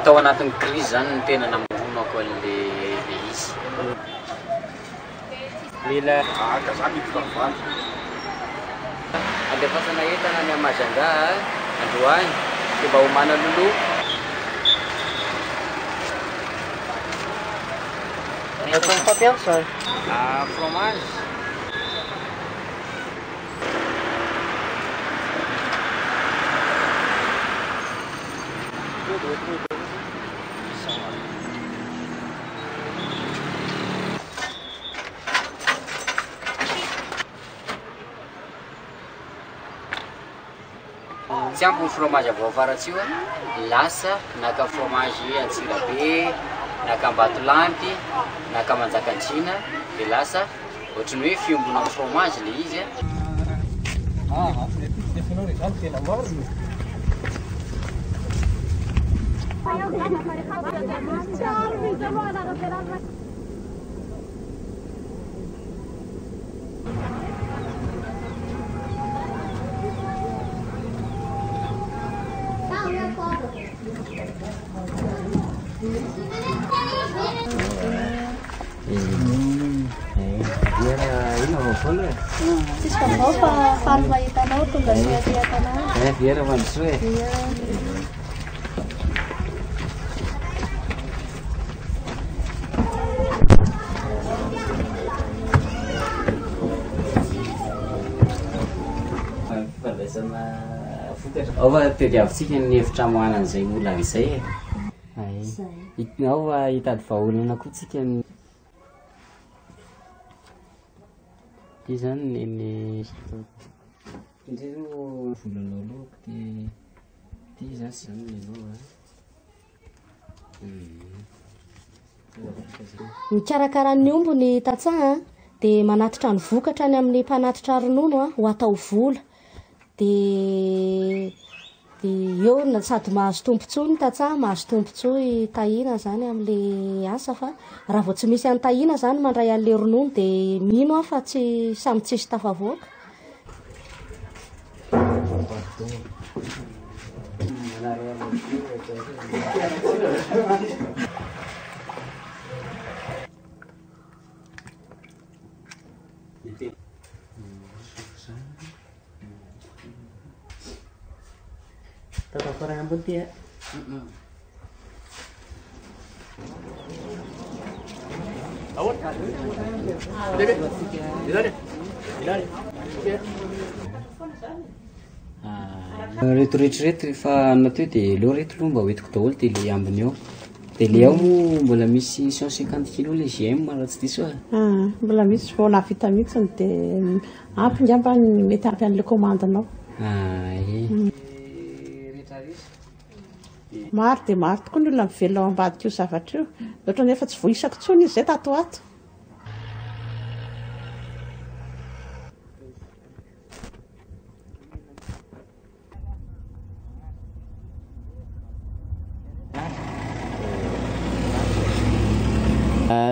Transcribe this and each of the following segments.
atao anatin'ny crise zany ny tena namonako an'le izy. Mila andefasana entana ny Amajanga androany dia mba homana lolo. Pas bien ça. Fromage. Tsy ampy fromage avao faratsy io lasa naka fromage Antsirabe, naka Ambatolampy, naka Manjakandrina dia lasa ohatrany hoe fiombona amin'ny fromage le izy. Sisy avao fa faly mahitanao tonga sy aty-tanao. Viera mandrosoa e. Ao fa tediavintsika ny hevitra moanan'izay olana izay e. Ao fa hitady vahaolana koa tsika ny io zany neny indreo volanao loko dia zany sy zany nenao mikarakara ny ombo ny tatsaha dia manatitra ny vokatra ny amin'ny mpanatitra ronono ho atao vola dia eo sady mahazo tompontsoa ny tatsaha mahazo tompontsoa i tahina zany amin'le asa fa raha vao tsy misy any tahina zany mandray an'le ronono dia mino fa tsy samy tsisy tafavoaka. Tetap orang yang putih ya. Awak? Reto rehetrarehetra rehefa nateo dia leo reto aloha mba hoentiko daholo dia le ambiny eo. Dia le ao moa mbola misy 150 kg le GM raha tsy diso ah. Mbola misy vao navita mihitsiny dia ampy ngamba mety ampy an'ilay commande-nao. Maro dia maro tokoa ny olona mivelona ao ambadika io zavatra io. Ohatra nefa tsy voisako intsony izy izay tato ato.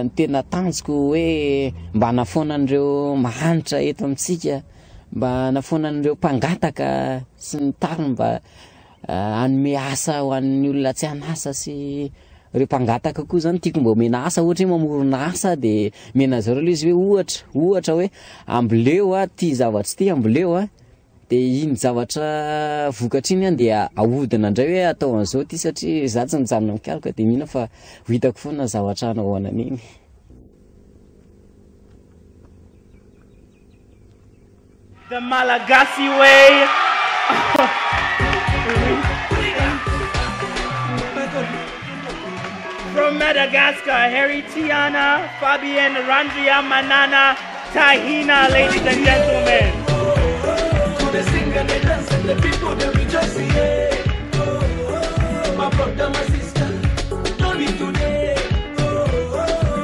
Ny tena tanjoko hoe mba hanafoanan'ireo mahanitra eto amintsika, mba hanafoanan'ireo mpangataka sy ny tariny mba hanome asa ho an'ny olona tsy hanasa sy ireo mpangataka koa zany tiako mba omena asa ohatra hoe mamorona asa dia mena zareo ilay izy hoe ohatra hoe amboleo ty zavatra ty amboleo dia iny zavatra vokatra iny dia ahodina indray hoe atao an'izao ty satria za tsy mijanona mikaloka dia mihina fa hitako foana zavatra anahoana an'iny. The Malagasy way. From Madagascar, Heritiana, Fabian, Randriarimanana Tahina, ladies and gentlemen. They sing and they dance and the people they rejoice, yeah. My brother, my sister, don't be today.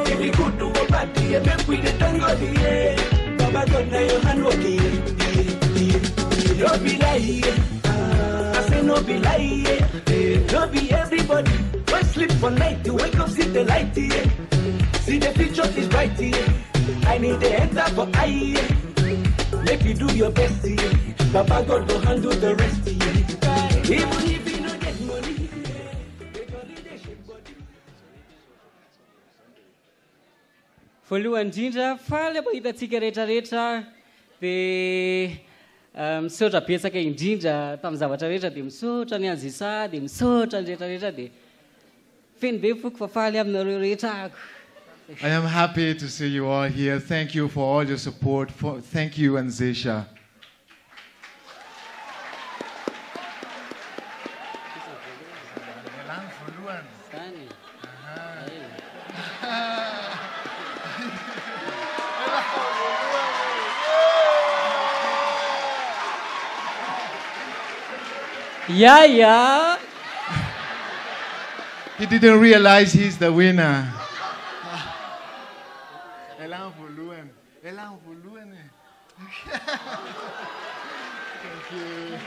If we could do a party, make we the tango, yeah. Baba God, now your hand working, don't be lying. I say no be lying. Don't be everybody. Why sleep for night to wake up, see the light, yeah. See the future is bright, yeah. I need the enter for I, yeah. Make you do your best, yeah. Papa God will handle the rest, yeah. Even if you don't get money, yeah. voalohany indrindra faly apa hitantsika rehetrarehetra dia misaotra betsaka indrindra tamin'ny zavatra rehetra dia misaotra ny Anzisha dia misaotra ny rehetrarehetra dia feno be foko fa faly aminareo rehetra ako. I am happy to see you all here. Thank you for all your support. Thank you, Anzisha. Yeah. He didn't realize he's the winner. Thank you.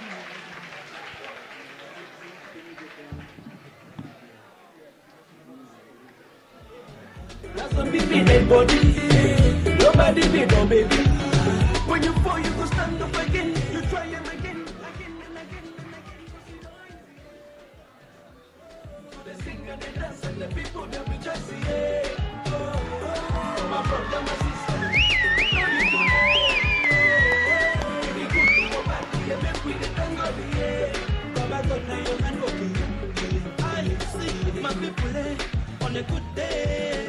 That's some baby dead body. Nobody be no baby. When you fall, you go stand up again. You try him again, again and again and again. So they sing and they dance and the people they rejoice. Yeah. Oh, my brother, my sister. No need to be good to go back. You make me the thank God. Yeah. Baba God, now your hand okay. I see my people on a good day.